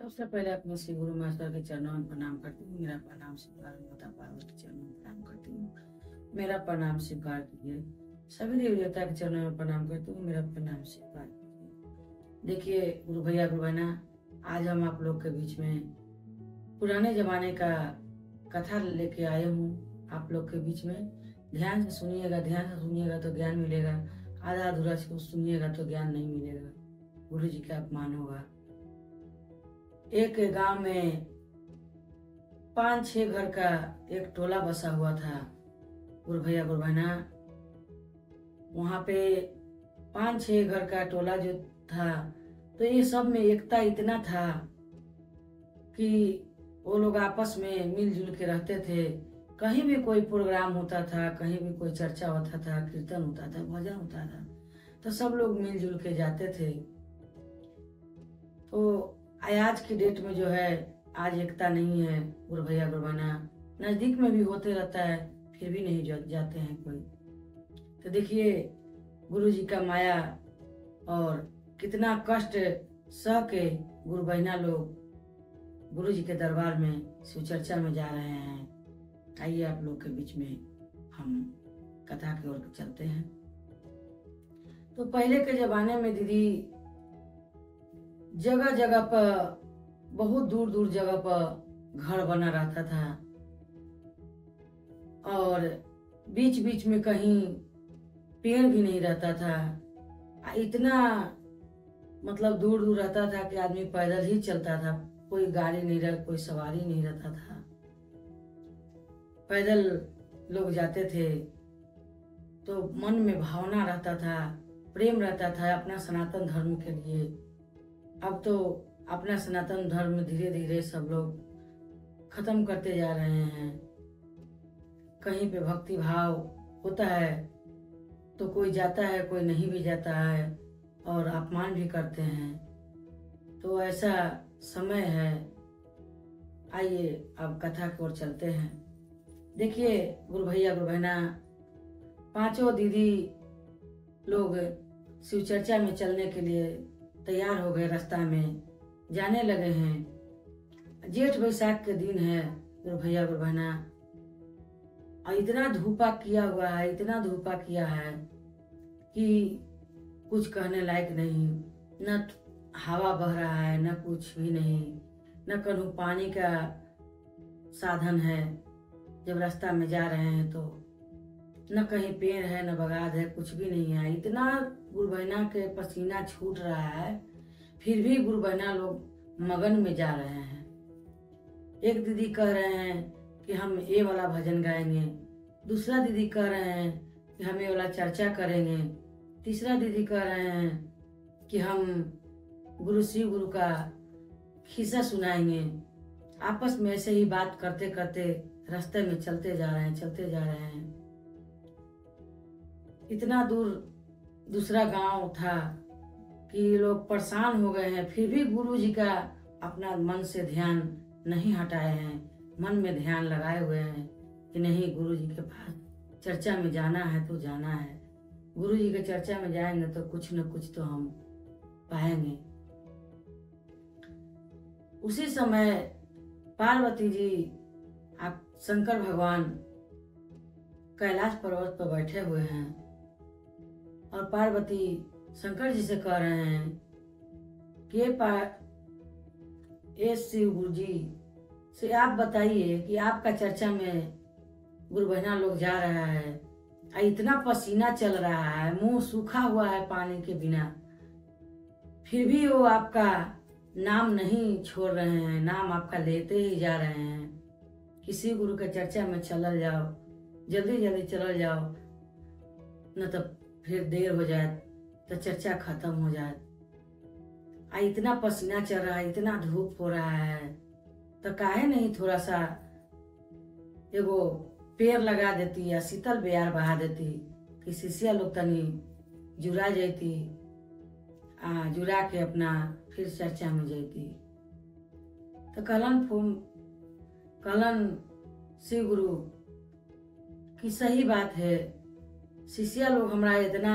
सबसे पहले अपने श्री गुरु मास्टर के चरणों में प्रणाम करती हूँ। मेरा प्रणाम स्वीकार, माता पार्वती के चरणों में प्रणाम करती हूँ। मेरा प्रणाम स्वीकार कीजिए। सभी देवी देवता के चरणों में प्रणाम करती हूँ। मेरा प्रणाम स्वीकार कीजिए। देखिए गुरु भैया गुरु बहना, आज हम आप लोग के बीच में पुराने जमाने का कथा लेके आए हूँ। आप लोग के बीच में ध्यान से सुनिएगा, ध्यान से सुनिएगा तो ज्ञान मिलेगा। आधा अधूरा सुनिएगा तो ज्ञान नहीं मिलेगा, गुरु जी का अपमान होगा। एक गांव में 5-6 घर का एक टोला बसा हुआ था। गुरु भैया गुरु बहना, वहां पे 5-6 घर का टोला जो था, तो ये सब में एकता इतना था कि वो लोग आपस में मिलजुल के रहते थे। कहीं भी कोई प्रोग्राम होता था, कहीं भी कोई चर्चा होता था, कीर्तन होता था, भजन होता था, तो सब लोग मिलजुल के जाते थे। तो आज की डेट में जो है, आज एकता नहीं है। गुरु भैया गुरु बहना, नजदीक में भी होते रहता है, फिर भी नहीं जाते हैं कोई। तो देखिए गुरु जी का माया और कितना कष्ट सह के गुरु बहना लोग गुरु जी के दरबार में शिव चर्चा में जा रहे हैं। आइए आप लोग के बीच में हम कथा की ओर चलते हैं। तो पहले के जमाने में दीदी, जगह जगह पर, बहुत दूर दूर जगह पर घर बना रहता था, और बीच बीच में कहीं पेड़ भी नहीं रहता था। इतना मतलब दूर दूर रहता था कि आदमी पैदल ही चलता था। कोई गाड़ी नहीं रह, कोई सवारी नहीं रहता था, पैदल लोग जाते थे। तो मन में भावना रहता था, प्रेम रहता था अपना सनातन धर्म के लिए। अब तो अपना सनातन धर्म धीरे धीरे सब लोग खत्म करते जा रहे हैं। कहीं पे भक्ति भाव होता है तो कोई जाता है, कोई नहीं भी जाता है, और अपमान भी करते हैं। तो ऐसा समय है। आइए अब कथा की ओर चलते हैं। देखिए गुरु भैया गुरु बहना, 5 दीदी लोग शिव चर्चा में चलने के लिए तैयार हो गए, रास्ता में जाने लगे हैं। जेठ बैसाख के दिन है गुरु भैया गुरु बहना, और इतना धूपा किया हुआ है, इतना धूपा किया है कि कुछ कहने लायक नहीं। न हवा बह रहा है, न कुछ भी नहीं, न कहीं पानी का साधन है। जब रास्ता में जा रहे हैं तो न कहीं पेड़ है, न बगाद है, कुछ भी नहीं है। इतना गुरु बहना के पसीना छूट रहा है, फिर भी गुरु बहना लोग मगन में जा रहे हैं। एक दीदी कह रहे हैं कि हम ये वाला भजन गाएंगे, दूसरा दीदी कह रहे हैं कि हम ये वाला चर्चा करेंगे, तीसरा दीदी कह रहे हैं कि हम गुरु शिव गुरु का खिस्सा सुनाएंगे। आपस में ऐसे ही बात करते करते रास्ते में चलते जा रहे हैं, चलते जा रहे हैं। इतना दूर दूसरा गांव था कि लोग परेशान हो गए हैं, फिर भी गुरु जी का अपना मन से ध्यान नहीं हटाए हैं। मन में ध्यान लगाए हुए हैं कि नहीं, गुरु जी के पास चर्चा में जाना है तो जाना है। गुरु जी के चर्चा में जाएंगे तो कुछ न कुछ तो हम पाएंगे। उसी समय पार्वती जी, आप शंकर भगवान कैलाश पर्वत पर बैठे हुए हैं, और पार्वती शंकर जी से कह रहे हैं कि ये शिव गुरु जी से आप बताइए कि आपका चर्चा में गुरु बहना लोग जा रहा है, इतना पसीना चल रहा है, मुंह सूखा हुआ है पानी के बिना, फिर भी वो आपका नाम नहीं छोड़ रहे हैं, नाम आपका लेते ही जा रहे हैं। किसी गुरु के चर्चा में चलल जाओ, जल्दी जल्दी चलल जाओ, न तो फिर देर हो जाए तो चर्चा खत्म हो जाए। इतना पसीना चल रहा है, इतना धूप हो रहा है, तो काहे नहीं थोड़ा सा एगो पेड़ लगा देती या शीतल बेयार बहा देती कि शिष्या लोग तनी जुड़ा जाती, जुड़ा के अपना फिर चर्चा में जाती। तो कहलन शिव गुरु की सही बात है, शिष्या लोग हमारा इतना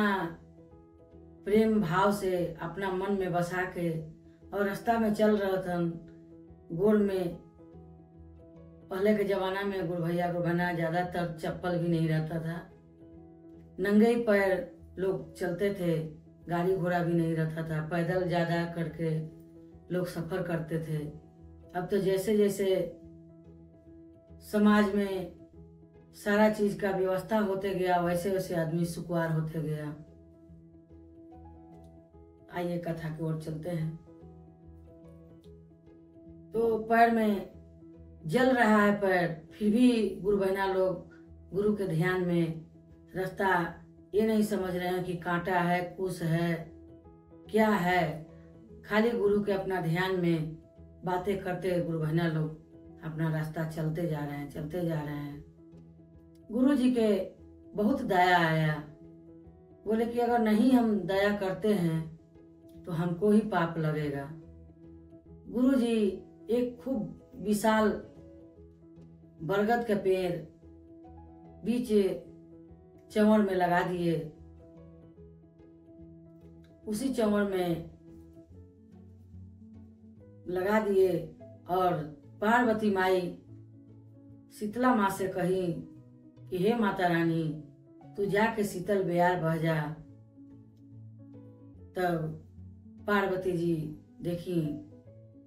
प्रेम भाव से अपना मन में बसा के और रास्ता में चल रहे थे, गोड़ में पहले के जमाना में गुरु भैया गुरु बहना ज्यादातर चप्पल भी नहीं रहता था, नंगे ही पैर लोग चलते थे, गाड़ी घोड़ा भी नहीं रहता था, पैदल ज्यादा करके लोग सफर करते थे। अब तो जैसे जैसे समाज में सारा चीज का व्यवस्था होते गया वैसे वैसे आदमी सुकुवार होते गया। आइए कथा की ओर चलते हैं। तो पैर में जल रहा है पैर, फिर भी गुरु बहना लोग गुरु के ध्यान में रास्ता ये नहीं समझ रहे हैं कि कांटा है, कुश है, क्या है, खाली गुरु के अपना ध्यान में बातें करते गुरु बहना लोग अपना रास्ता चलते जा रहे हैं, चलते जा रहे हैं। गुरु जी के बहुत दया आया, बोले कि अगर नहीं हम दया करते हैं तो हमको ही पाप लगेगा। गुरु जी एक खूब विशाल बरगद के पेड़ बीच चंवर में लगा दिए। उसी चंवर में लगा दिए और पार्वती माई शीतला माँ से कही कि हे माता रानी, तू जाके शीतल बेयार बह जा। तब पार्वती जी देखी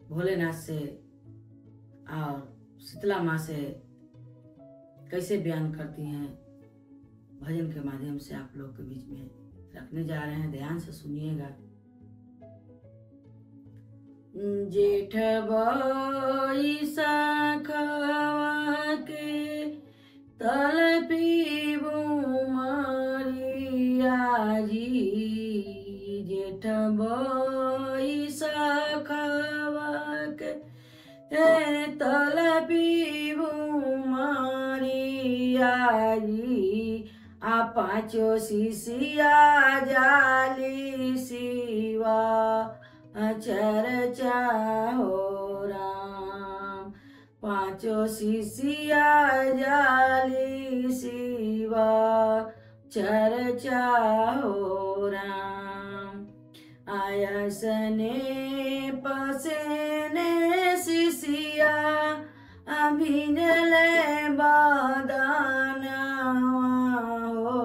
भोलेनाथ से और शीतला माँ से कैसे बयान करती हैं, भजन के माध्यम से आप लोग के बीच में रखने जा रहे हैं, ध्यान से सुनिएगा। जेठ बैसाखवा के तल पीबू मारिया जी, जेठ बैसाखवा के तल पीबू मारिया जी, आ पाँचो शिशिया जाली शिवा चर्चा हो राम। पाँचों शिशिया जाली शिवा चर्चा हो राम। आया सने पसेने शिशिया अभिजले बादाना हो,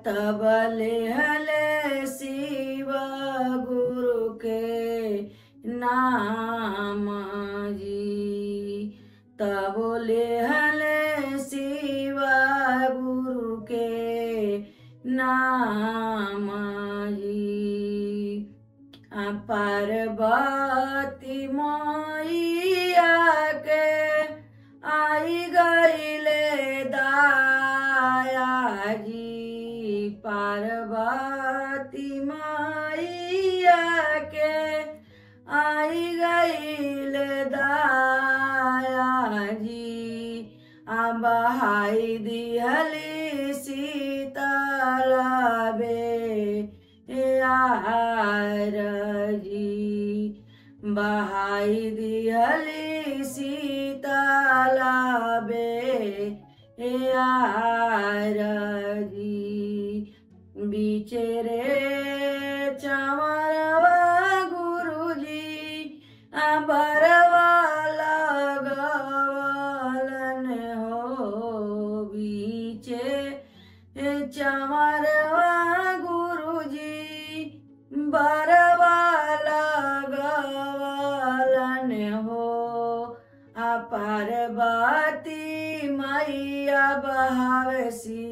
तबले हले शिव गुरु के नाम जी, तबले हले शिव गुरु के नाम जी। पार्वती मैया के आई गईले दाया जी, पार्वती मैया के आई गईले दाया जी, बहाई दिहली शीतल बेयार जी, बहाई दिहली शीतल बेयार जी। बीचे रे चंवरवा गुरु जी बरवा लगवलन हो, बीचे चंवरवा गुरु जी बरवा लगवलन हो, पार्वती मैया बहावसी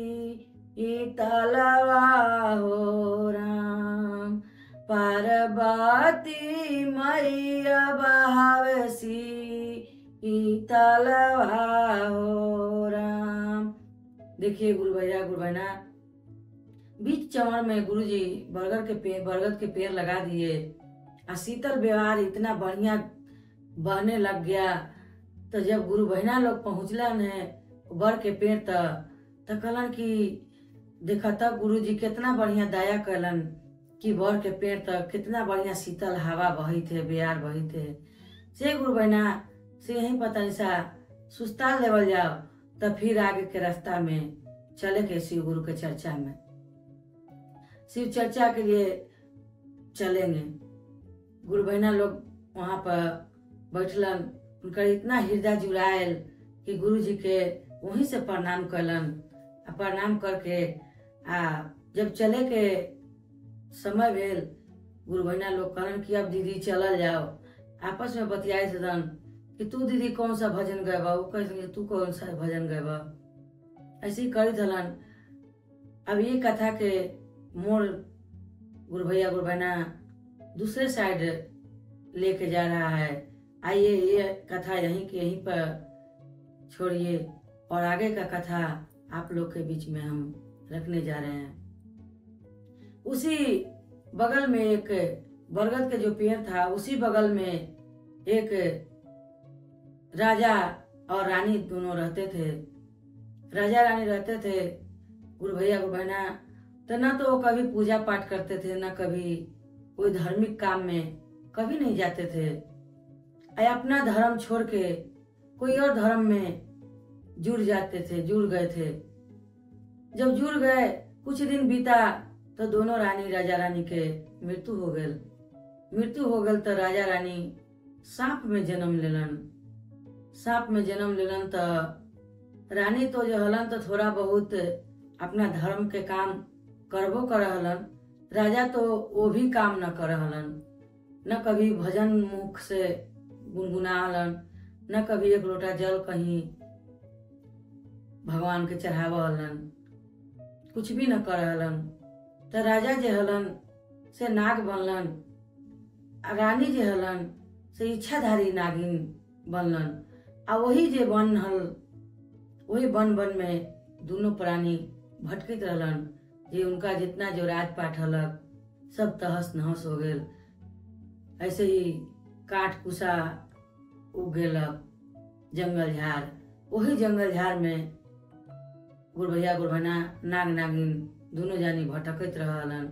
तलवा हो राम। पार्वती मैया बहावसी तलवा हो राम। देखिए गुरु भैया गुरु बहना, बीच चंवर में गुरु जी बरगद के पेड़ लगा दिए। शीतल व्यवहार इतना बढ़िया बहने लग गया। तो जब गुरु बहना लोग पहुँचलन है बर के पेड़ त कहलन कि देखा तब गुरु जी कितना बढ़िया दया कलन कि बर के पेड़ तक कितना बढ़िया शीतल हवा बही थे, बेयार बही थे। से गुरु बहना से यही पता नहीं सा सुस्ता लेवल जाओ, तब फिर आगे के रास्ता में चले के शिव गुरु के चर्चा में, शिव चर्चा के लिए चलेंगे। गुरु बहना लोग वहाँ पर बैठलन। उनका इतना हृदय जुड़ायल कि गुरुजी के वहीं से प्रणाम कलन। प्रणाम करके जब चले के समय भेल, गुरु बहिना लोग कहलन कि अब दीदी चलल जाओ। आपस में बतियाए थे कि तू दीदी कौन सा भजन गएबा, वो कह तू कौन सा भजन गएबा, ऐसे ही करी थलन। अब ये कथा के मोड़ गुरु भैया गुरु बहना दूसरे साइड लेके जा रहा है। आइए ये कथा यहीं के यहीं पर छोड़िए और आगे का कथा आप लोग के बीच में हम रखने जा रहे हैं। उसी बगल में एक बरगद के जो पेड़ था, उसी बगल में एक राजा और रानी दोनों रहते थे। राजा रानी रहते थे। गुरु भैया गुरु बहना तो न तो वो कभी पूजा पाठ करते थे, न कभी कोई धार्मिक काम में कभी नहीं जाते थे। अपना धर्म छोड़ के कोई और धर्म में जुड़ जाते थे, जुड़ गए थे। जब जुड़ गए कुछ दिन बीता तो दोनों रानी राजा रानी के मृत्यु हो गल तो राजा रानी सांप में जन्म लेलन। सांप में जन्म लेलन तो रानी तो जो हलन तो थोड़ा बहुत अपना धर्म के काम करबो कर हलन। राजा तो वो भी काम न कर हलन, न कभी भजन मुख से गुनगुना हलन, न कभी एक लोटा जल कहीं भगवान के चढ़ावा हलन, कुछ भी न कर हलन। तो राजा जे हलन से नाग बनलन, रानी जे हलन से इच्छाधारी नागिन बनलन। आ वही जे वन हल, वही वन वन में दोनों प्राणी भटकत रहलन। जे उनका जितना जो राजपाट हलक सब तहस नहस हो गेल। ऐसे ही काट कुसा उग गेलक जंगल झाड़। वही जंगल झाड़ में गुरु भैया गुरु बहना नाग नागिन दोनों जानी भटकत रहलन।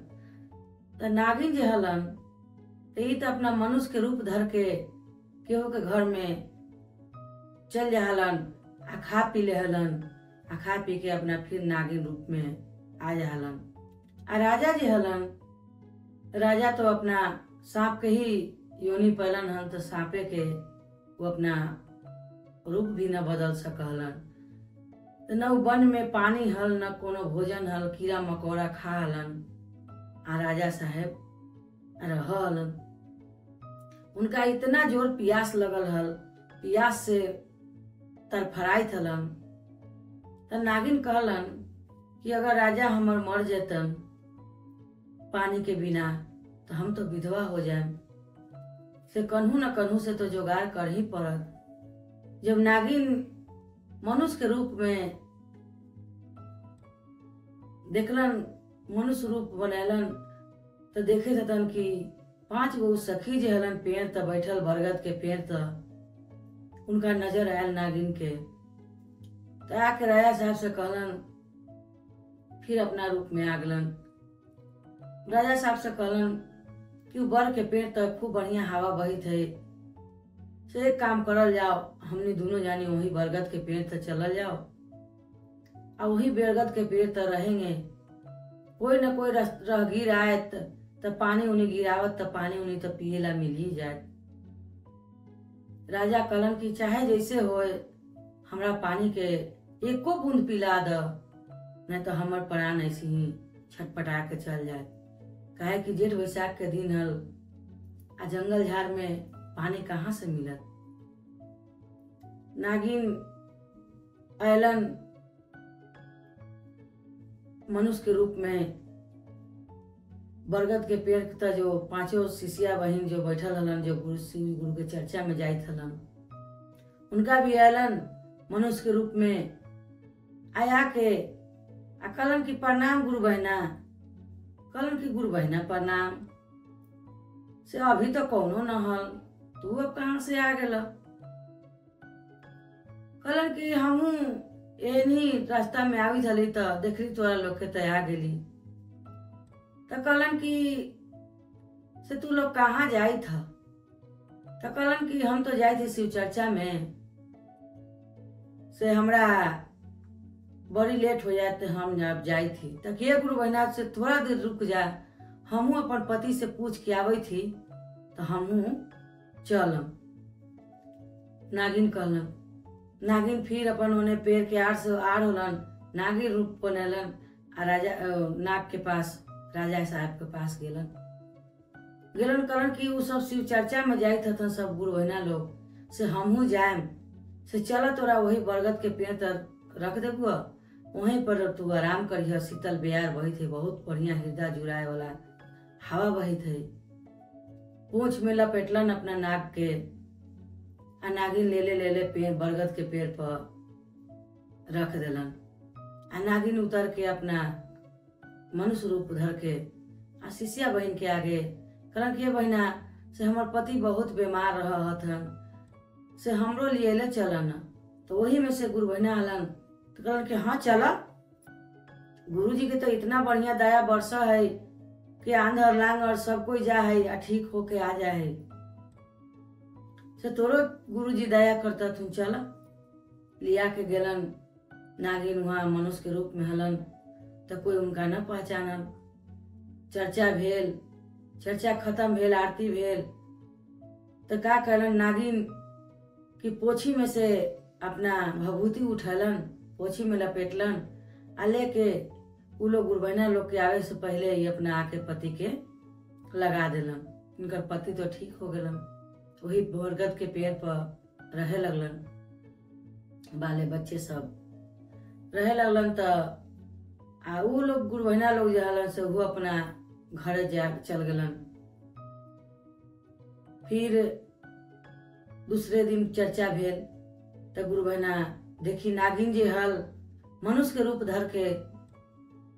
तो नागिन जे हलन तो ई तो अपना मनुष्य के रूप धर के केहू के घर में चल जाहलन, आ खा पी लेहलन, आ खा पी के अपना फिर नागिन रूप में आ जाहलन। आ राजा जे हलन, राजा तो अपना सांप के ही योनि पैलन हन, तो सांपे के वो अपना रूप भी न बदल सकलन। तो न वन में पानी हल, न कोनो भोजन हल, कीड़ा मकोड़ा खा हलन। आ राजा साहेब रहलन। उनका इतना जोर प्यास लगल हल, प्यास से तरफराइत हलन। तो नागिन कहलन कि अगर राजा हमर मर जेतन पानी के बिना तो हम तो विधवा हो जाए, से कन्हू न कन्हू से तो जुगाड़ कर ही पड़त। जब नागिन मनुष्य के रूप में देखलन, मनुष्य रूप बनैलन, तो देखे थतन कि 5 गो सखी जे हलन पेड़ त बैठल बरगद के पेड़ त उनका नजर आयल नागिन के। तो आके राजा साहब से कहलन, फिर अपना रूप में आ गलन। राजा साहब से कहलन कि बर के पेड़ तक खूब बढ़िया हवा बही थे, से एक काम करल जाओ, हमने दोनों जानी वही बरगद के पेड़ तक चलल जाओ, और वही बरगद के पेड़ तक रहेंगे। कोई न कोई राहगीर आए तो पानी उन्हें गिरावत, तो पानी उन्हें तो पिएला मिल ही जाए। राजा कहलन कि चाहे जैसे होए, हमरा पानी के एको बूंद पिला द, नहीं तो हमर प्राण ऐसे ही छटपटा के चल जाए। काहे कि जेठ बैसाख के दिन हल, आ जंगल झाड़ में पानी कहाँ से मिलत। नागिन ऐलन मनुष्य के रूप में बरगद के पेड़ त जो 5 शिष्या बहिन जो बैठल हलन, जो गुरु शिव गुरु के चर्चा में जाइत हलन, उनका भी ऐलन मनुष्य के रूप में आया के कहलन कि प्रणाम गुरु बहना। कहलन कि गुरु बहना प्रणाम, से अभी तो कौनो न हल, तू अब कहाँ से आ गेल। कहलन कि हमहू एनी रास्ता में आवी थली तो देखली तोरा लोग के तो आ गेली। तो कहलन कि से तू लोग कहाँ जाई था। तो कहलन कि हम तो जाए थे शिव चर्चा में, से हमरा बड़ी लेट हो जाए तो हम जब जाई थी। तो के गुरु बहना से थोड़ा देर रुक जा, हमहू अपन पति से पूछ के आवे थी तो हमहू चलम। नागिन कहलन। नागिन फिर अपन ओने पेड़ के आड़ से आड़ होलन, नागिन रूप बनेलन आ राजा नाग के पास, राजा साहब के पास गेलन। कहलन कि उ सब शिव चर्चा में जाइत हथन सब गुरु बहना लोग, से हमहू जाएम, से चल तोरा वही बरगद के पेड़ तर रख देबू, वहीं पर तू आराम करिह। शीतल बेयार बहित है, बहुत बढ़िया हृदय जुड़ाए वाला हवा बहित है। पूंछ में लपेटलन अपना नाग के, आ नागिन ले ले पेड़ बरगद के पेड़ पर रख देलन। आ नागिन उतर के अपना मनुष्य रूप धर के आ शिष्या बहन के आगे कहलन कि बहना से हमर पति बहुत बीमार रहन, से हमरो लिए ले चलन। तो वही में से गुरु बहना हलन, तो कहलन कि हाँ चला। गुरु जी के तो इतना बढ़िया दया बरसा है कि आंधर लांगर सब कोई जा है आ ठीक होके आ जा है, से तोरो गुरु जी दया करता, तुम चला। लिया के गेलन। नागिन वहाँ मनुष्य के रूप में हलन, तो कोई उनका न पहचानल। चर्चा भेल, चर्चा खत्म भेल, आरती भेल, तो का कहलन नागिन कि पोछी में से अपना भभूति उठलन, पोछी में लपेटलन आ लेके उ लोग गुरबैना लोग के आवे से पहले ही अपना आके पति के लगा देलन। इनकर पति तो ठीक हो गलन, वही बरगद के पेड़ पर रहे लगलन। बाले बच्चे सब रहे लगलन। तो उ लोग गुरबैना लोग जो हलन से वो अपना घर जा चल गलन। फिर दूसरे दिन चर्चा भेल, तो गुरबैना देखी नागिन जे हल मनुष्य के रूप धर के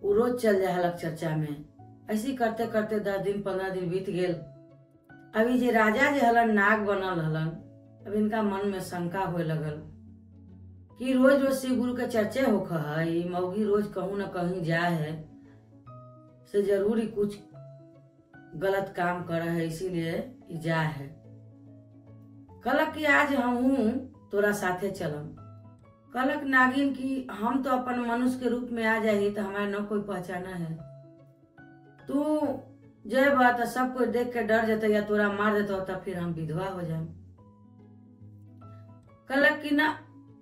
वो रोज चल जा हलक चर्चा में। ऐसी करते करते 10 दिन 15 दिन बीत गेल। अभी जे राजा जे हलन नाग बनल हलन, अब इनका मन में शंका होए लगल कि रोज रोज शिव गुरु के चर्चे होख है, मौगी रोज कहूँ न कहीं जाए है, से जरूरी कुछ गलत काम कर है, इसीलिए जा है। कहलक कि आज हमहू तोरा साथे चलम। कहलक नागिन कि हम तो अपन मनुष्य के रूप में आ जाही, तो हमारा न कोई पहचाना है। तू जय बात सब कोई देख के डर जते या तोरा मार देता, तब फिर हम विधवा हो जाए। कहलक कि ना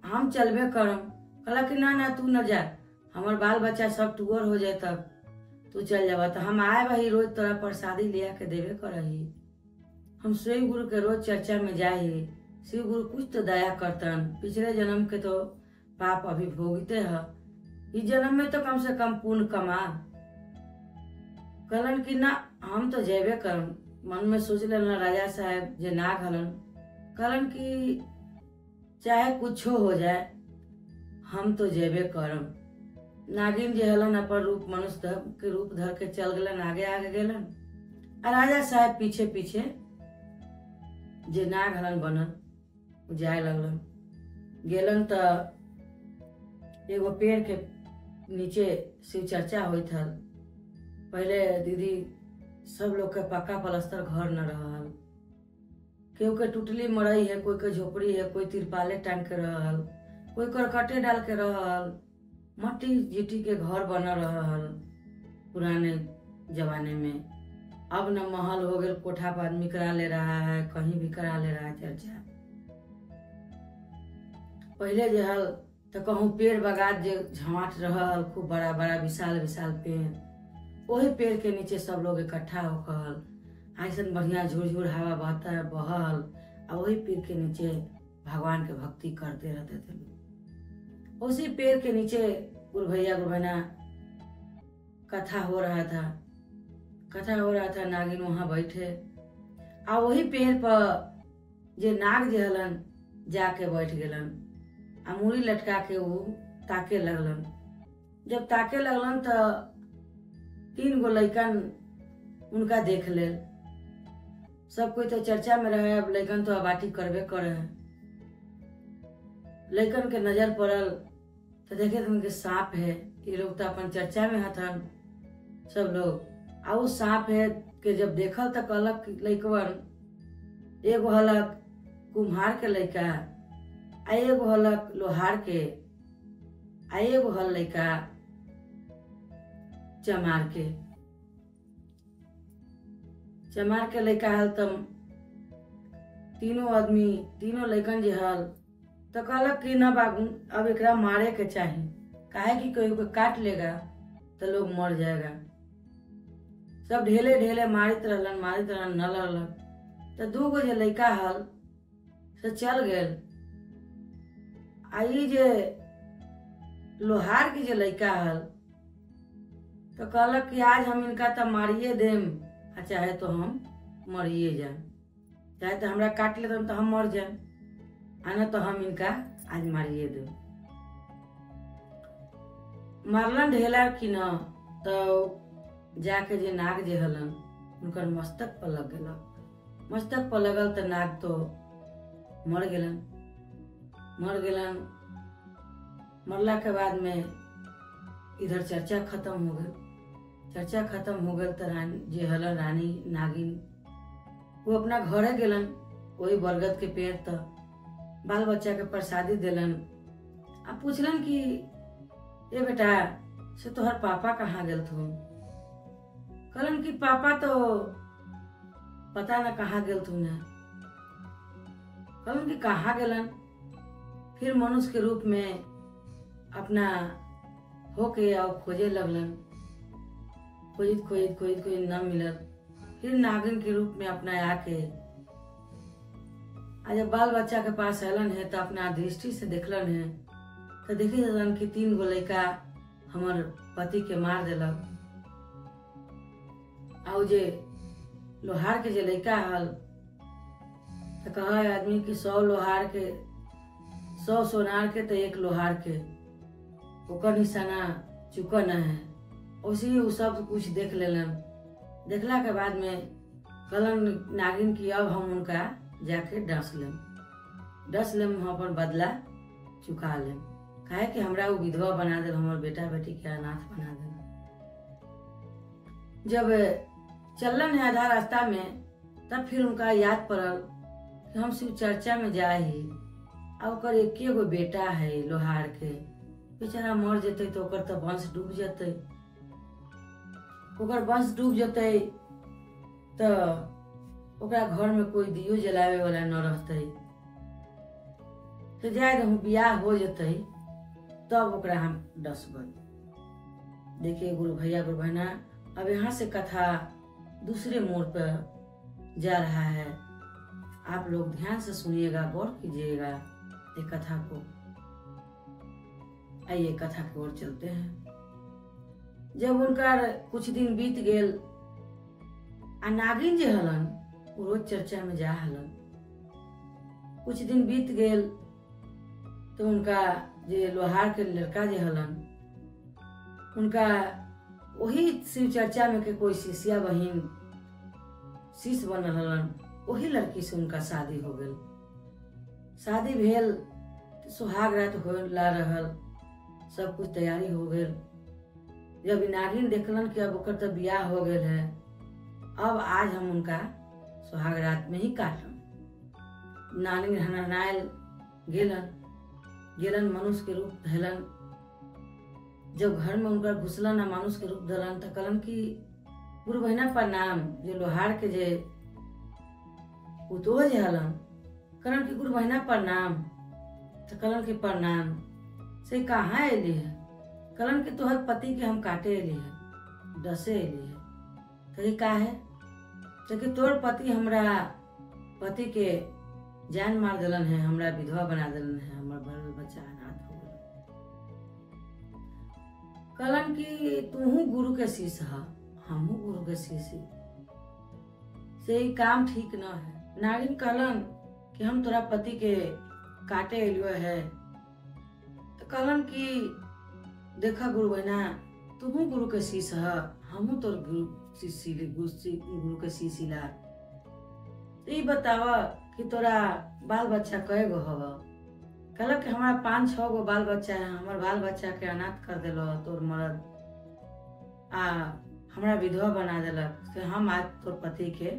हम चलबे करम। कहलक कि ना तू न जा, हमार बाल बच्चा सब टूअर हो जाए, तब तू चल जावा। तो हम आए वही रोज तोरा प्रसादी लिया के देवे करही। हम शिव गुरु के रोज चर्चा में जाही, शिव गुरु कुछ तो दया करतन, पिछले जन्म के तो पाप अभी भोगते है, इस जन्म में तो कम से कम पुण्य कमा। कहलन कि ना हम तो जेबे करम। मन में सोच लेना राजा साहब जे नाग हलन, कहलन कि चाहे कुछ हो जाए हम तो जेबे करम। नागिन जे हलन अपन रूप मनुष्य के रूप धर के चल गलन, आगे आगे गेलन। आ राजा साहब पीछे पीछे जे नाग हलन बनल जाए लगलन। गेलन तो एगो पेड़ के नीचे शिव चर्चा होइत हल। पहले दीदी सब लोग के पक्का पलस्तर घर न रहल, केहू के टुटली मरई है, कोई के झोपड़ी है, कोई तिरपाले टांग के रहल, कोई करकटे डाल के रहल, मट्टी जिट्टी के घर बनल रहल पुराने जमाने में। अब न महल हो गए, कोठा पर आदमी करा ले रहा है, कहीं भी करा ले रहा है चर्चा। पहले जो हल तो कहूँ पेड़ बगात जो झमाट रहल, खूब बड़ा बड़ा विशाल विशाल पेड़, वही पेड़ के नीचे सब लोग इकट्ठा होकर ऐसन बढ़िया झुरझुर हवा बहता है बहल, और वही पेड़ के नीचे भगवान के भक्ति करते रहते थे लोग। उसी पेड़ के नीचे गुरु भैया गुरु बहना कथा हो रहा था। नागिन वहां बैठे, और वही पेड़ पर जे नाग जे हलन जाके बैठ गेलन, आ मुड़ी लटका के वो ताके लगलन। जब ताके लगलन तो 3 गो लइकन उनका देख ले। सब कोई तो चर्चा में रहे, अब लइकन तो आबाटी करबे करे। लइकन के नजर पड़ल तो देखे तो उनके सांप है। ये लोग तो अपन चर्चा में हथन सब लोग, आ वो सांप है के जब देखल तो कहलक लइकवन, एगो हलक कुम्हार के लइका, आ एगो हलक लोहार के, आ एगो हल लइका चमार के लइका हल। तम तीनों आदमी तीनों लइकन जे हल तो कहलक कि न बाबू अब एकरा मारे के चाही, काहे कि कोई को काट लेगा तो लोग मर जाएगा। सब ढेले ढेले मारित रहलन न लड़लक। तो 2 गो जे लइका हल से चल गेल। आई जे लोहार के जे लइका हल तो कहलक कि आज हम इनका तो मारिए देम, चाहे तो हम मरिए जाए, चाहे तो हमरा काट ले तो हम मर जाए, आना तो हम इनका आज मारिए देम। मारलन ढेला कि न तो जाके जे नाग जे हलन उनकर मस्तक पर लग गेलक। मस्तक पर लगल तो नाग तो मर गेलन। मरला के बाद में इधर चर्चा खत्म हो गई। चर्चा खत्म हो गई तो रानी जे हलन रानी नागिन वो अपना घरे गेलन, वही बरगद के पेड़ तक बाल बच्चा के प्रसादी देलन। आ पूछलन कि ए बेटा से तोहर पापा कहाँ गेल थो? कहलन कि पापा तो पता न कहाँ गेल थू ने। कहलन कि कहाँ गेलन? फिर मनुष्य के रूप में अपना होके और खोजे लगलन। खोजित न मिलल। फिर नागिन के रूप में अपना आके जब बाल बच्चा के पास अलन है तो अपना दृष्टि से देखलन है तो देखी जन कि 3 गो लइका हमर पति के मार देलक। आउ जे लोहार के जे लइका हल तो कहा आदमी कि 100 लोहार के 100 सोनार के तो 1 लोहार के ओकर निशाना चुका न है। उसी वो सब कुछ देख लेलन। देखला के बाद में कहलन नागिन की अब हम उनका जाके डस लेम, हम अपन बदला चुका लेम, काहे कि हमरा वो विधवा बना दिल, हमार बेटा बेटी के अनाथ बना दिल। जब चलन है आधा रास्ता में तब फिर उनका याद पड़ल कि हम शिव चर्चा में जाही और ओकर 1 गो बेटा है लोहार के, बेचारा मर जते तो ओकर तो वंश डूब जते। ओकर वंश डूब जते तो ओकरा घर में कोई दियो जलावे वाला न रहते, तो जाए बियाह हो जते तब ओकरा हम डसबन। देखिए गुरु भैया गुरु बहना, अब यहाँ से कथा दूसरे मोड़ पर जा रहा है। आप लोग ध्यान से सुनिएगा, गौर कीजिएगा ये कथा को। आइए कथा की ओर चलते हैं। जब उनका कुछ दिन बीत गेल आ नागिन जे हलन वो रोज चर्चा में जा हलन। कुछ दिन बीत गेल तो उनका जे लोहार के लड़का जे हलन उनका वही शिव चर्चा में के कोई शिष्या बहिन शिष्य बनल हलन, वही लड़की से उनका शादी हो गेल। शादी भेल तो सुहाग रात होला रहल, सब कुछ तैयारी हो गेल। जब नागिन देखलन कि अब ओकर तो बियाह हो गेल है, अब आज हम उनका सुहाग रात में ही काटम। नागिन हनहनायल गेलन मनुष्य के रूप धैलन। जब घर में उनका घुसलन मनुष्य के रूप धरन तो कहलन कि गुरु बहना प्रणाम। जो लोहार के जे पुतोह जे हलन कहलन कि गुरु बहना प्रणाम। तो कहलन कि प्रणाम से कहाँ एली है? कहलन कि तोहर पति के हम काटे एली है, डसे एली है। कही का है? तो कि तोर पति हमरा पति के जान मार दिलन है, हमरा विधवा बना दिलन है, हमर बाल बच्चा अनाथ हो गए। कहलन कि तूहू गुरु के शिष्य है, हमहू गुरु के शिष्य, से ही काम ठीक न है। नागिन कहलन कि हम तोरा पति के काटे एलियो है। तो कहलन कि देखा गुरु बहना, तुहू गुरु के शिष्य है, हमहू तोर गुरु के शिष्य ला। ये बतावा कि तोरा बाल बच्चा कए गो हव? कहलक कि हमारा 5-6 गो बाल बच्चा है, हमार बाल बच्चा के अनाथ कर दिलो तोर मर्द, हमरा विधवा बना दिलक, से हम आज तोर पति के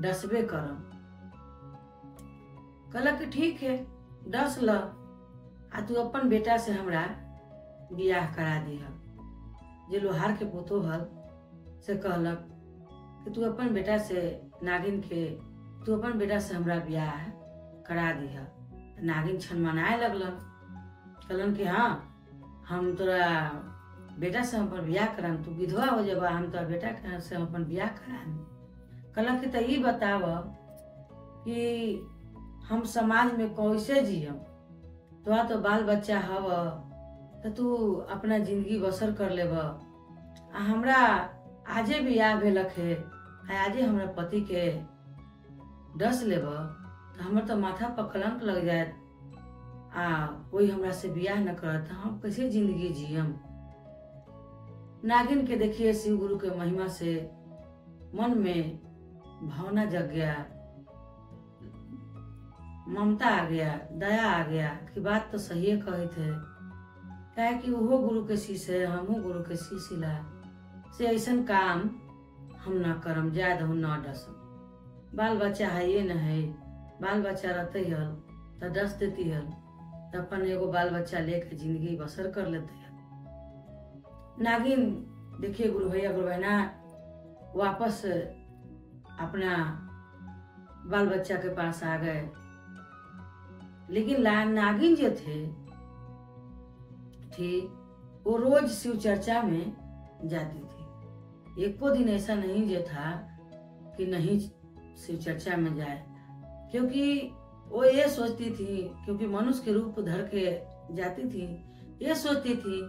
डसबे करम। कहलक कि ठीक है डस ल, आ तू अपन बेटा से हमरा बियाह करा दिह। जे लोहार के पुतो हल से कहलक कि तू अपन बेटा से नागिन के तू अपन बेटा से हमरा ब्याह करा दिह। नागिन छनमनाए लगलन, कहलन कि हाँ हम तोरा बेटा से हम अपन ब्याह कराम, तू विधवा हो जबा, हम तोरा बेटा से हम अपन ब्याह कराम। कहलन कि तो ये बताव कि हम समाज में कैसे जियम, तोरा तो बाल बच्चा हव, तो तू अपना जिंदगी बसर कर लेब। हमरा आजे बियाह भेलक है, आजे हमरा पति के डस लेब तो हमर तो माथा पर कलंक लग जाए, कोई हमरा से बियाह न करत, हम कैसे जिंदगी जियम। नागिन के देखिए शिव गुरु के महिमा से मन में भावना जग गया, ममता आ गया, दया आ गया कि बात तो सही कहे थे, काहे कि वो गुरु के शिष्य है, हमहू गुरु के शिष्य ला से ऐसन काम हम न करम, जायद हम न डसम। बाल बच्चा है ये न है, बाल बच्चा रहते हल तो डस देती हल, तो अपन एगो बाल बच्चा लेके जिंदगी बसर कर लेते हल। नागिन देखिए गुरु भैया गुरु बहना वापस अपना बाल बच्चा के पास आ गए, लेकिन नागिन जो थे वो रोज शिव चर्चा में जाती थी। एको दिन ऐसा नहीं जो था कि नहीं शिव चर्चा में जाए, क्योंकि वो ये सोचती थी, क्योंकि मनुष्य के रूप धर के जाती थी, ये सोचती थी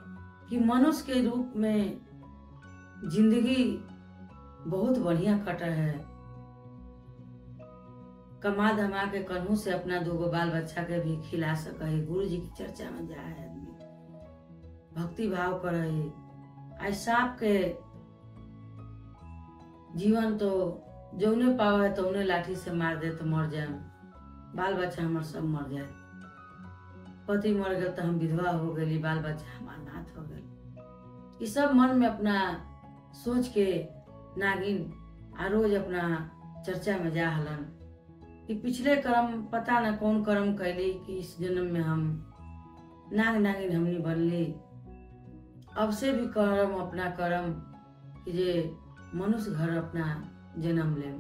कि मनुष्य के रूप में जिंदगी बहुत बढ़िया कटा है, कमा धमा के कन्हू से अपना दूगो बाल बच्चा के भी खिला सके। गुरु जी की चर्चा में जाए आदमी, भक्ति भाव करे। आज सांप के जीवन तो जौने पावा है तो उन्हें लाठी से मार दे तो मर जाए, बाल बच्चा हमार सब मर जाए, पति मर गए तो हम विधवा हो गई, बाल बच्चा हमार नाथ हो गए। ये सब मन में अपना सोच के नागिन रोज अपना चर्चा में जा हलन कि पिछले कर्म पता न कौन कर्म कैली कि इस जन्म में हम नाग नागिन हमनी बनली, अब से भी कर्म अपना कर्म कि जे मनुष्य घर अपना जन्म ले।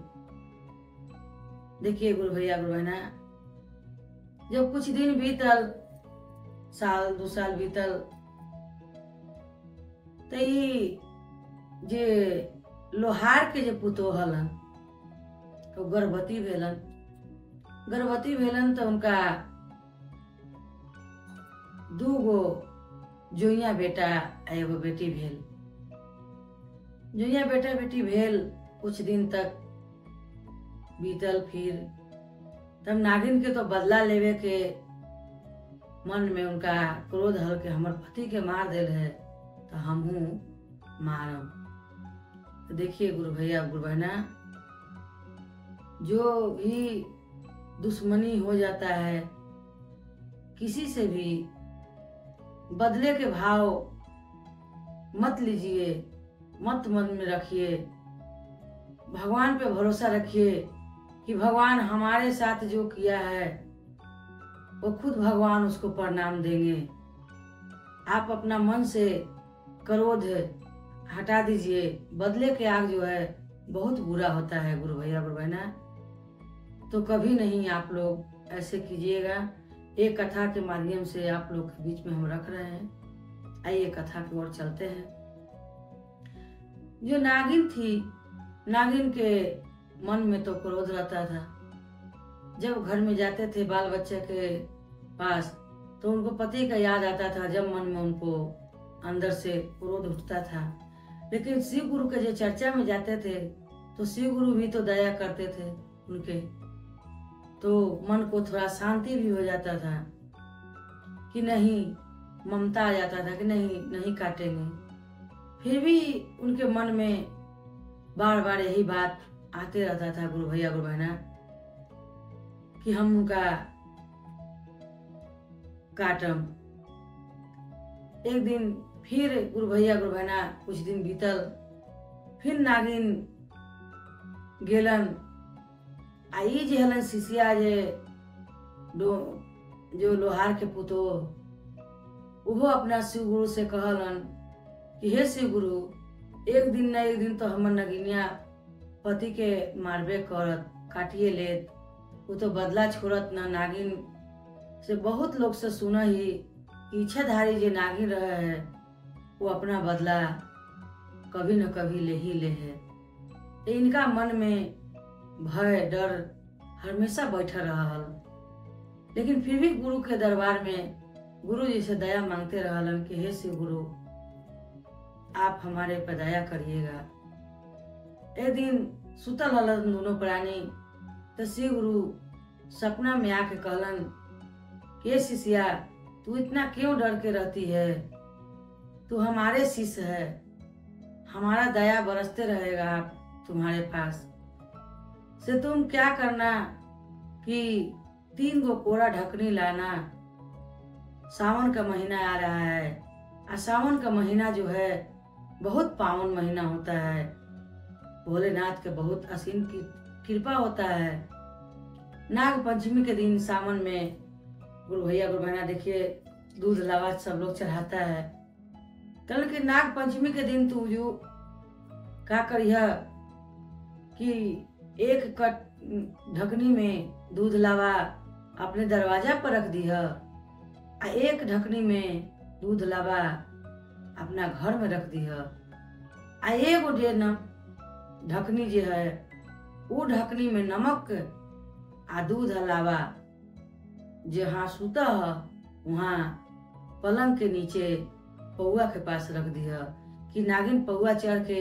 देखिए गुरु भैया गुरु बहना, जब कुछ दिन बीतल, साल 2 साल बीतल, तो जे लोहार के जे पुतो हलन तो गर्भवती भेलन तो उनका 2 गो जोइया बेटा एगो बेटी भेल। जोइया बेटा बेटी भेल, कुछ दिन तक बीतल, फिर तब नागिन के तो बदला लेवे के मन में उनका क्रोध हल के हमर पति के मार देल है तो हमहू मारम। तो देखिए गुरु भैया गुरु बहना, जो भी दुश्मनी हो जाता है किसी से भी, बदले के भाव मत लीजिए, मत मन में रखिए, भगवान पे भरोसा रखिए कि भगवान हमारे साथ जो किया है वो खुद भगवान उसको प्रणाम देंगे। आप अपना मन से क्रोध हटा दीजिए, बदले के आग जो है बहुत बुरा होता है गुरु भैया गुरु बहना। तो कभी नहीं आप लोग ऐसे कीजिएगा। एक कथा के माध्यम से आप लोग के बीच में हम रख रहे हैं। आइए कथा की ओर चलते हैं। जो नागिन थी, नागिन के मन में तो क्रोध रहता था। जब घर में जाते थे बाल बच्चे के पास तो उनको पति का याद आता था, जब मन में उनको अंदर से क्रोध उठता था। लेकिन शिव गुरु के जो चर्चा में जाते थे तो शिव गुरु भी तो दया करते थे उनके, तो मन को थोड़ा शांति भी हो जाता था कि नहीं, ममता आ जाता था कि नहीं काटेंगे। फिर भी उनके मन में बार बार यही बात आते रहता था गुरु भैया गुरु बहना कि हम उनका काटम। एक दिन फिर गुरु भैया गुरु बहना कुछ दिन बीतल, फिर नागिन गेलन। आई जे हलन शिष्या जे जो लोहार के पुतो, वो अपना शिव गुरु से कहलन कि हे शिव गुरु, एक दिन न एक दिन तो हमर नगिनिया पति के मारबे करत, काटिए लेत। वो तो बदला छोड़त न। नागिन से बहुत लोग से सुना ही कि इच्छाधारी जे नागिन रहे है वो अपना बदला कभी न कभी ले ही ले है। तो इनका मन में भय डर हमेशा बैठा रहल, लेकिन फिर भी गुरु के दरबार में गुरु जी से दया मांगते रहलन कि हे शिव गुरु, आप हमारे पर दया करिएगा। एक दिन सुतल हलन दोनों प्राणी, तो शिव गुरु सपना में आके कहलन कि शिष्या, तू इतना क्यों डर के रहती है? तू हमारे शिष्य है, हमारा दया बरसते रहेगा तुम्हारे पास। से तुम क्या करना कि 3 गो कोरा ढकनी लाना। सावन का महीना आ रहा है, और सावन का महीना जो है बहुत पावन महीना होता है। भोलेनाथ के बहुत असीम की कृपा होता है। नाग पंचमी के दिन सावन में गुरु भैया गुरु बहना देखिए दूध लावा सब लोग चढ़ाता है। कल के नाग पंचमी के दिन तू जो क्या करिए कि एक कट ढकनी में दूध लावा अपने दरवाजा पर रख दी है, और एक ढकनी में दूध लावा अपना घर में रख दी है, और एगो जे न ढकनी जो है वो ढकनी में नमक आ दूध लावा जहाँ सूता है वहाँ पलंग के नीचे पौआ के पास रख दी है कि नागिन पौआ चढ़ के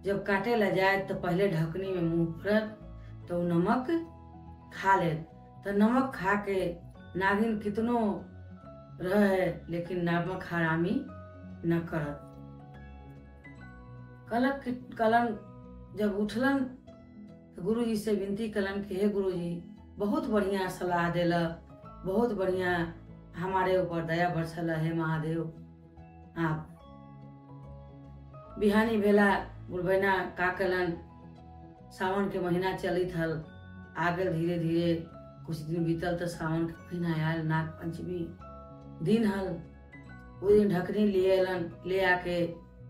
जब काटे ला जाए तो पहले ढकनी में मुंह पड़त तो नमक खा ले। तो नमक खा के नागिन कितनो रहे लेकिन नमक हरामी न करत। कलन जब उठलन तो गुरु जी से विनती कलन कि हे गुरु जी, बहुत बढ़िया सलाह देला, बहुत बढ़िया हमारे ऊपर दया बरसल है महादेव आप। बिहानी भेला गुरबैना का कलन, सावन के महीना चलित हल, आगे धीरे धीरे कुछ दिन बीतल तो सावन के महीना आयल, नाग पंचमी दिन हल। वो दिन ढकनी लिए अलन, ले आके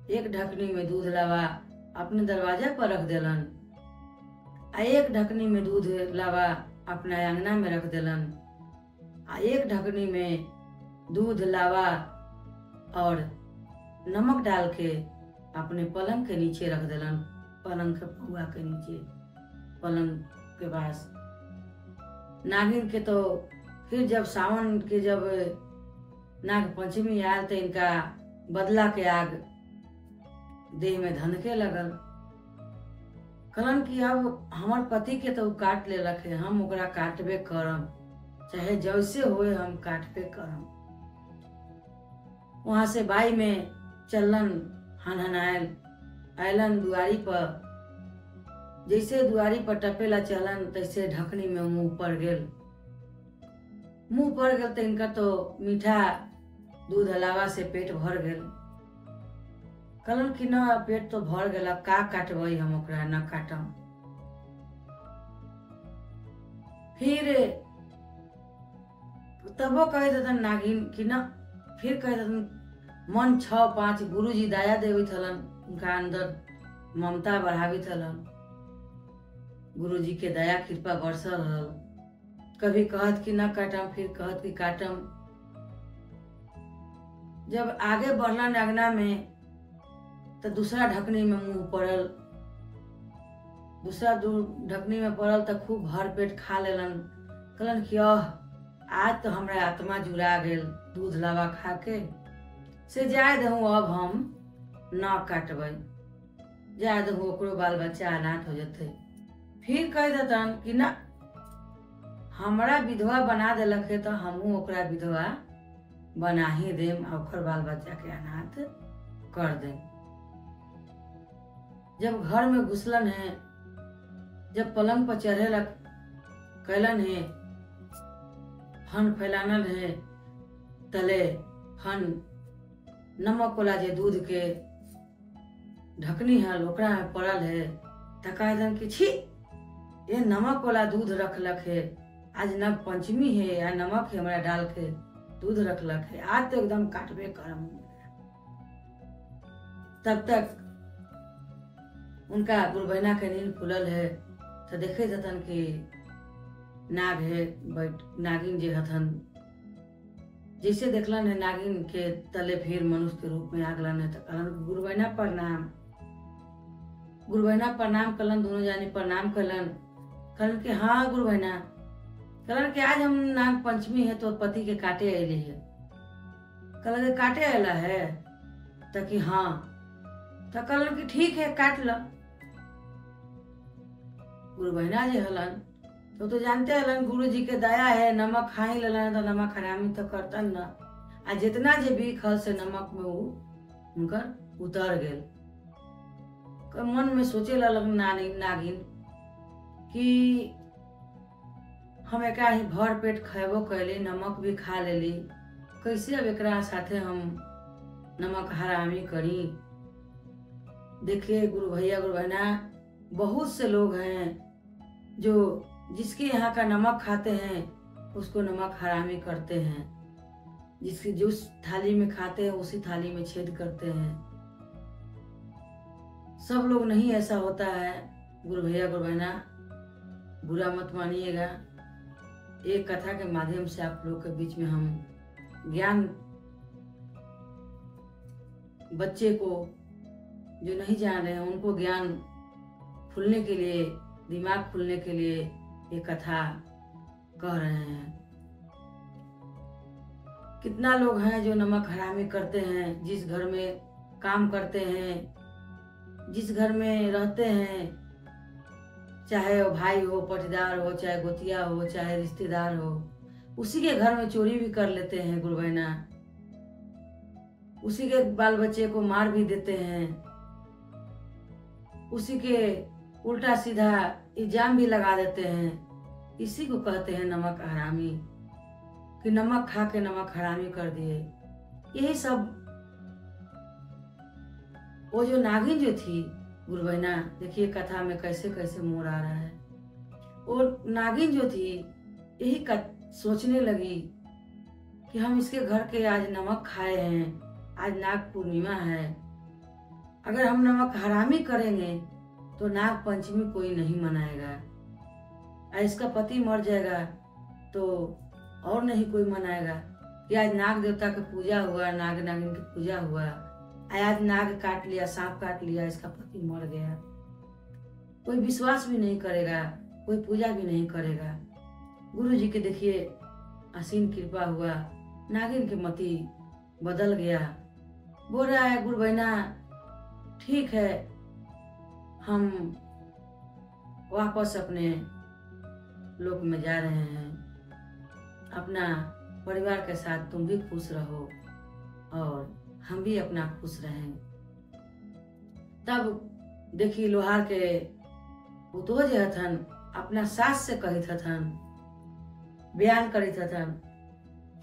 एक ढकनी में दूध लावा अपने दरवाजा पर रख देलन, आ एक ढकनी में दूध लावा अपना अंगना में रख देलन, आ एक ढकनी में दूध लावा और नमक डाल के अपने पलंग के नीचे रख देलन, पलंग के पौआ के नीचे, पलंग के पास। नागिन के तो फिर जब सावन के जब नाग पंचमी आयल तो इनका बदला के आग देह में धनके लगल। कलन की अब हमार पति के तो काट ले रखे, हम ओकरा काटबे करम, चाहे जैसे होए हम काटबे करम। वहां से बाई में चलन हनहनायल आयलन दुआरी पर, जैसे दुआरी पर टपेला चलन तैसे ढकनी में मुंह पड़ गेल। मुंह पड़ गेल तो इनका तो मीठा दूध अलावा से पेट भर गेल। कलन की न पेट तो भर गेला, का काटबई हम ओकरा, न काटम। फिर तबो कह देतन नागिन कि न, फिर कह देतन मन 6-5 गुरु जी दया देवी थलन, उनका अंदर ममता बढ़ावी थलन। गुरु जी के दया कृपा बरसल रहल। कभी कहत कि न काटम, फिर कहत कि काटम। जब आगे बढ़लन अंगना में तो दूसरा ढकनी में मुंह पड़ल, दूसरा ढकनी में पड़ल तो खूब भर पेट खा लेलन। कहलन कि आज तो हमरा आत्मा जुड़ा गेल दूध लावा खा के, से जाय दहूँ अब हम न काटबै, जाय दहूँ ओकरो बाल बच्चा अनाथ हो जते। फिर कह देतन कि न, हमरा विधवा बना देलक है तो हमहू ओकरा विधवा बना ही देम, ओकर बाल बच्चा के अनाथ कर देम। जब घर में घुसलन है, जब पलंग पर चढ़ेलक कैलन है, फन फैलानल है, तले फन नमक वाला जे दूध के ढकनी हल ओकरा में पड़ल है। तकायदन कि छी, ये नमक वाला दूध रखलक है, आज नग पंचमी है, या नमक है हमरा डाल के दूध रखलक है, आज तो एकदम काटबे करम। तब तक उनका गुरबैना के नींद खुलल है, तो देखे जतन कि नाग है बैठ नागिन जे हथन, जैसे देखलन है नागिन के तले फिर मनुष्य के रूप में आगलन है, तो कहलन गुरुबैना प्रणाम। गुरुबैना प्रणाम कलन, दोनों जानी प्रणाम कलन। कहलन कि हाँ गुरुबैना। कहलन कि आज हम नाग पंचमी है तो पति के काटे अले है। कहलन कि काटे अला है, तो कि हाँ। तो कहलन कि ठीक है काट लो। गुरुबैना जे हलन तो जानते हलन गुरु जी के दया है, नमक खा ही ललन तो नमक हरामी तो करतन न। आ जितना जे भी खल से नमक में वो उनकर उतर गेल। मन में सोचे लगन नागिन कि हम एक ही भर पेट खेबो कैली, नमक भी खा लेली, कैसे अब एकरा साथे हम नमक हरामी करी। देखिए गुरु भैया गुरु बहना, बहुत से लोग हैं जो जिसके यहाँ का नमक खाते हैं उसको नमक हरामी करते हैं, जिसकी जिस थाली में खाते हैं उसी थाली में छेद करते हैं। सब लोग नहीं ऐसा होता है गुरु भैया गुरु बहना, बुरा मत मानिएगा। एक कथा के माध्यम से आप लोग के बीच में हम ज्ञान, बच्चे को जो नहीं जान रहे हैं उनको ज्ञान खुलने के लिए, दिमाग खुलने के लिए ये कथा कह रहे हैं। कितना लोग हैं जो नमक हरामी करते हैं, जिस घर में काम करते हैं, जिस घर में रहते हैं, चाहे वो भाई हो, पटीदार हो, चाहे गोतिया हो, चाहे रिश्तेदार हो, उसी के घर में चोरी भी कर लेते हैं गुरु बहना, उसी के बाल बच्चे को मार भी देते हैं, उसी के उल्टा सीधा इल्जाम भी लगा देते हैं। इसी को कहते हैं नमक हरामी, कि नमक खा के नमक हरामी कर दिए। यही सब वो जो नागिन जो थी गुरु बहना, देखिए कथा में कैसे कैसे मोड़ आ रहा है। और नागिन जो थी यही सोचने लगी कि हम इसके घर के आज नमक खाए हैं, आज नाग पूर्णिमा है, अगर हम नमक हरामी करेंगे तो नाग पंचमी कोई नहीं मनाएगा, और इसका पति मर जाएगा तो और नहीं कोई मनाएगा। कि आज नाग देवता की पूजा हुआ, नाग नागिन की पूजा हुआ, आज नाग काट लिया, सांप काट लिया, इसका पति मर गया, कोई विश्वास भी नहीं करेगा, कोई पूजा भी नहीं करेगा। गुरु जी के देखिए असीम कृपा हुआ, नागिन की मति बदल गया। बोल रहा है गुरु बहना ठीक है, हम वापस अपने लोक में जा रहे हैं, अपना परिवार के साथ तुम भी खुश रहो और हम भी अपना खुश रहें। तब देखी लोहार के पुतोह जे हथन अपना सास से कहित हथन, बयान करित हथन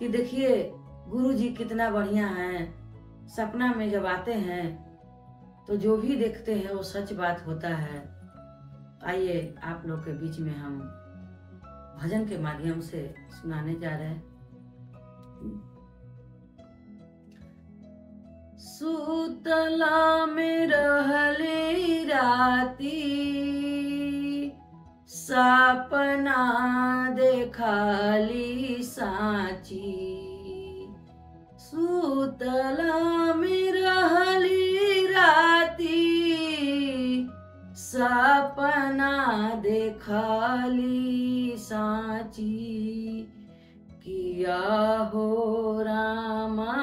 कि देखिए गुरु जी कितना बढ़िया हैं, सपना में जब आते हैं तो जो भी देखते हैं वो सच बात होता है। आइए आप लोग के बीच में हम भजन के माध्यम से सुनाने जा रहे हैं। सूतला में रहली राती, सपना देखाली साची। सूतला में रहली राती, सपना देखाली साची। किया हो रामा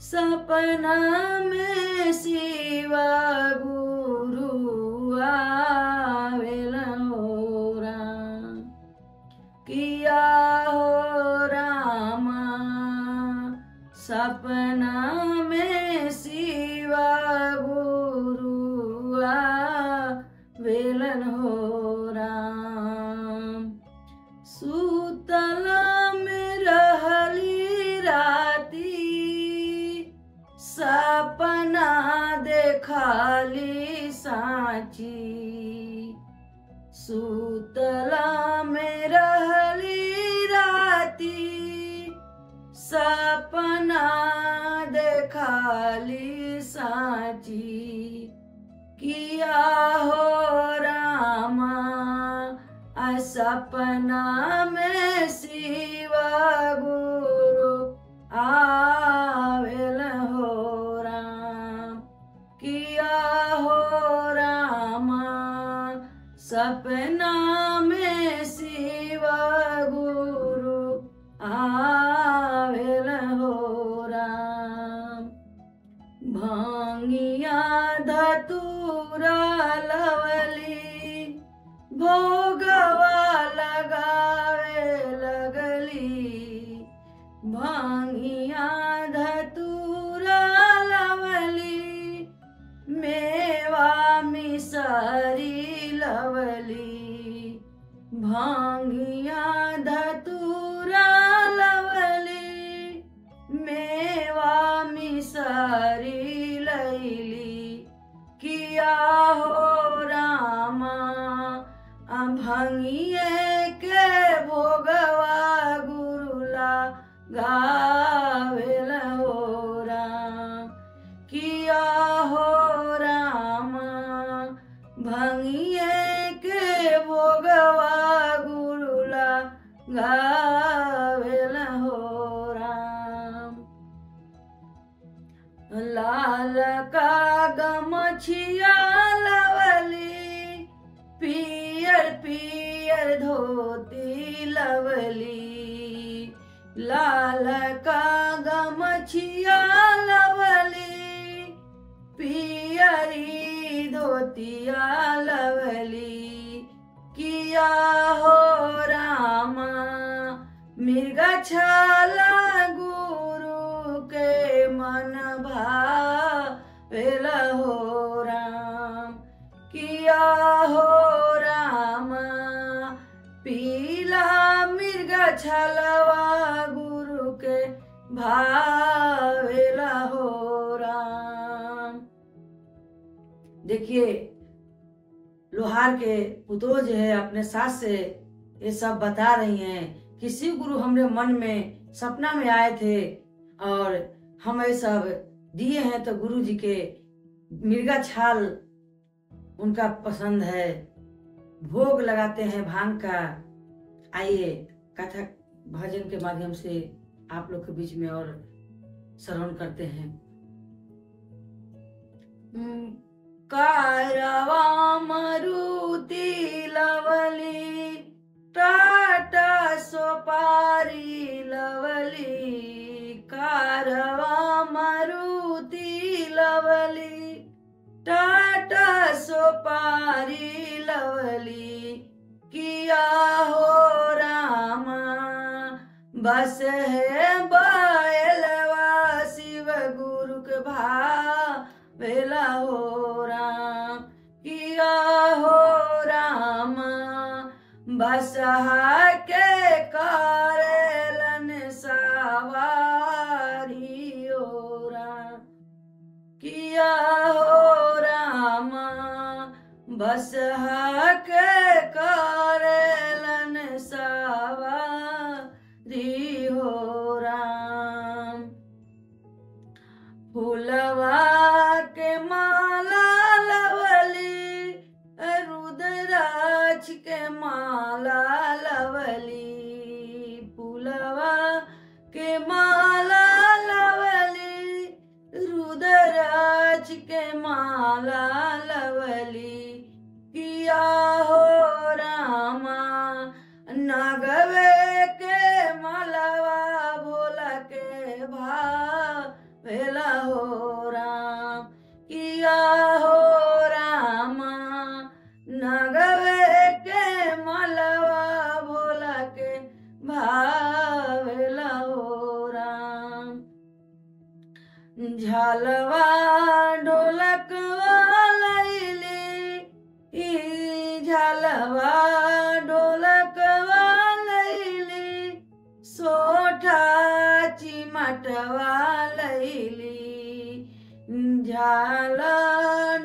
सपना में शिवा गुरु आवेलन हो राम। किया हो रामा सपना में शिवा गुरु आवेलन हो राम। सूतला में रहली राती, सपना देखाली साची। सूतला में रहली राती, सपना देखाली साची। किया हो राम सपना में शिव गुरु आवेल हो राम। किया हो रामा सपना में शिव गुरु आवेल हो राम। भांगिया धतूरा लवली भोगवा लगावे लगली। भांगिया धतूरा लवली मेवा मिसरी लवली। भांगिया धतूरा लवली मेवा मिसरी लैली। किया हो रामा भंगिए के भोगवा गुरुला गावेल हो राम। किया हो रामा भंगिए के भोगवा गुरुला गावेल हो राम। लाल का गमछिया लवली पियर पियर धोती लवली। लाल का गमछिया लवली पियरी धोतिया लवली। किया हो रामा मृगा छाला गुरु के मन भावेल हो राम। किया हो रामा पीला मृगा छलवा गुरु के भावेल हो राम। देखिए लोहार के पुतोह जो है अपने सास से ये सब बता रही हैं कि शिव गुरु हमरे मन में सपना में आए थे और हमें सब दिए हैं। तो गुरु जी के मृगा छाल उनका पसंद है, भोग लगाते हैं भांग का। आइए कथा भजन के माध्यम से आप लोग के बीच में और श्रवण करते हैं। कारवा मरुति लवली टाटा सोपारी लवली। कारवा मरुति लवली टाटा सोपारी लवली। किया हो रामा बस है बैलवा शिव गुरु के भावेला हो राम। किया हो रामा बसहा के करेलन सवारी हो राम। किया हो रामा बसहा के करेलन सवारी हो राम। फूलवा के माला लवली रुद्राक्ष के माला लवली। फूलवा के माला लवली रुद्राक्ष के माला लवली। किया हो रामा नागवे के मालवा भोला के भावेला हो राम। किया हो रामा नागवे के मालवा भोला के भावेला हो राम। झालवा ढोलकवा लैली झालवा ढोलकवा लैली। सोठा चिमटवा लैली झाल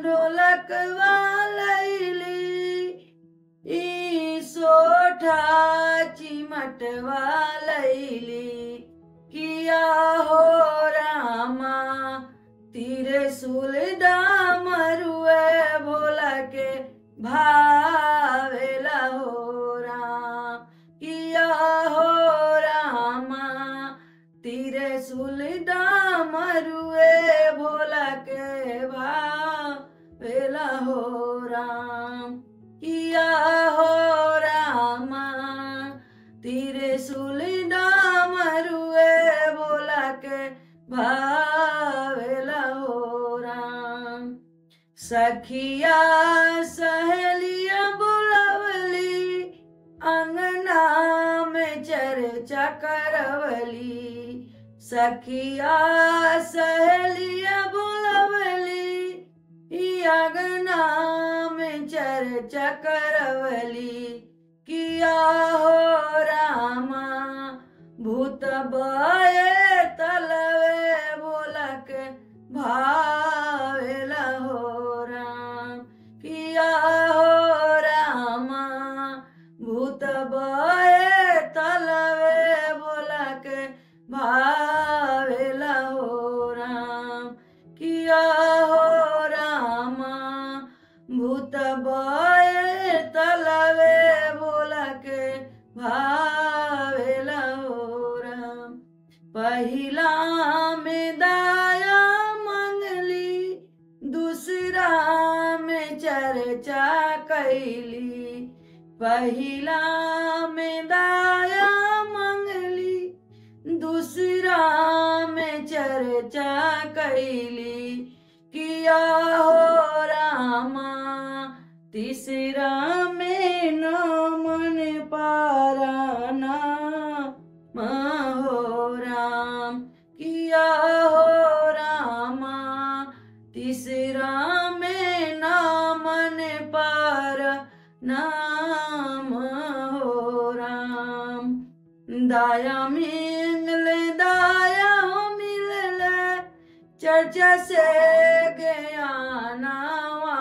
ढोलकवा लैली। सोठा चिमटवा लैली। किया हो रामा त्रिशूल डामरुए भोला के भावेला हो राम। तीरे सूली डामरुए बोला के भावेला हो राम। सखिया सहेलिया बुलवली अंगना में चर्चा करवली। सखिया सहेलिया बुलवली अंगना में चर्चा करवली। किया हो रामा भूत बये तलवे बोलक भावेला हो राम। किया हो रामा भूत बये तलवे बोलक भावेला हो राम। किया हो रामा भूत बये तलवे बोलक भावेला हो राम। पहिला में दाया मंगली दूसरा में चर्चा कैली। पहिला में दाया मंगली दूसरा में चर्चा कैली। किया हो रामा तीसरा में न मन पाराना हो राम। किया हो रामा तीसरा में न मन पार नाम हो राम। दाया मिले दाया मिले चर्चा से गया नावा।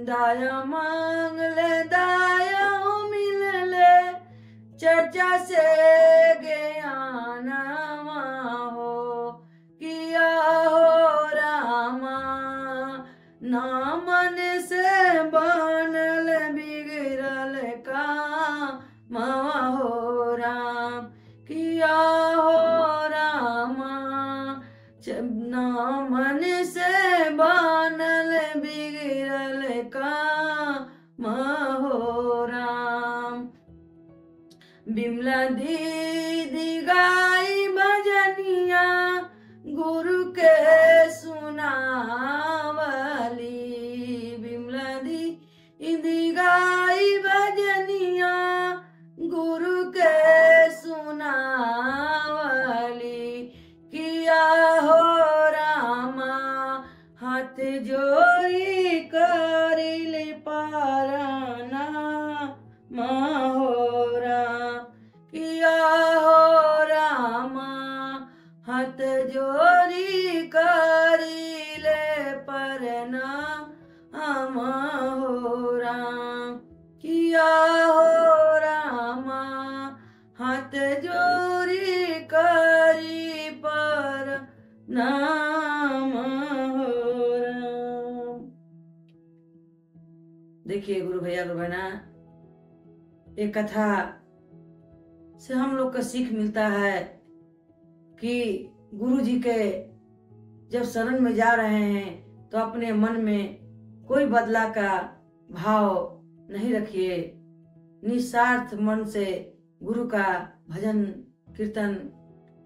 दाया मांगले दाया मिलले चर्चा से गया नावा हो। किया हो रामा नामन से बनल बिगड़ल काम हो राम। किया हो रामा नामन से बनल बिगड़ल काम हो राम। बिमला दीदी गाई भजनिया गुरु के सुनावली। बिमला दीदी गाई भजनिया गुरु के सुनावली। किया हो रामा हाथ जोड़ी करिल पारना हो राम। किया हो रामा हाथ जोड़ी करिले परना हो राम। किया हो रामा हाथ जोड़ी करी पर नाम हो राम। देखिए गुरु भैया गुरु बहना, एक कथा से हम लोग को सीख मिलता है कि गुरु जी के जब शरण में जा रहे हैं तो अपने मन में कोई बदला का भाव नहीं रखिए। निस्वार्थ मन से गुरु का भजन कीर्तन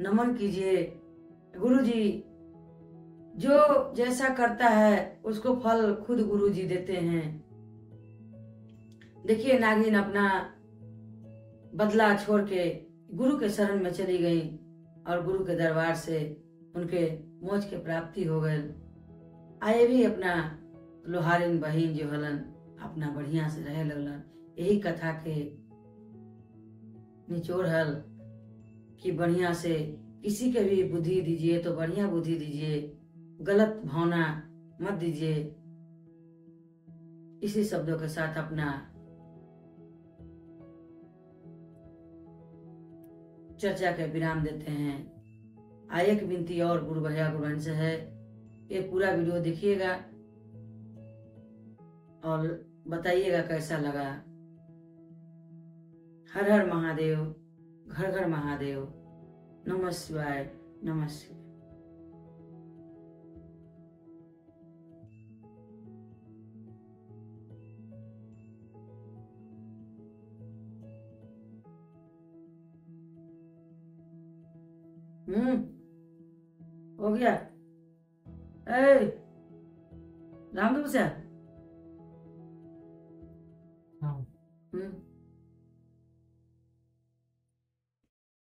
नमन कीजिए। गुरु जी जो जैसा करता है उसको फल खुद गुरु जी देते हैं। देखिए नागिन अपना बदला छोड़ के गुरु के शरण में चली गई और गुरु के दरबार से उनके मोक्ष के प्राप्ति हो गए। आए भी अपना लोहारिन बहिन जो हलन अपना बढ़िया से रहे लगलन। यही कथा के निचोड़ हल कि बढ़िया से किसी के भी बुद्धि दीजिए तो बढ़िया बुद्धि दीजिए, गलत भावना मत दीजिए। इसी शब्दों के साथ अपना चर्चा के विराम देते हैं। एक विनती और गुरु भैया गुरु बहन से है, ये पूरा वीडियो देखिएगा और बताइएगा कैसा लगा। हर हर महादेव, घर घर महादेव। नमः शिवाय, नमः शिवाय। हो गया। ए राम से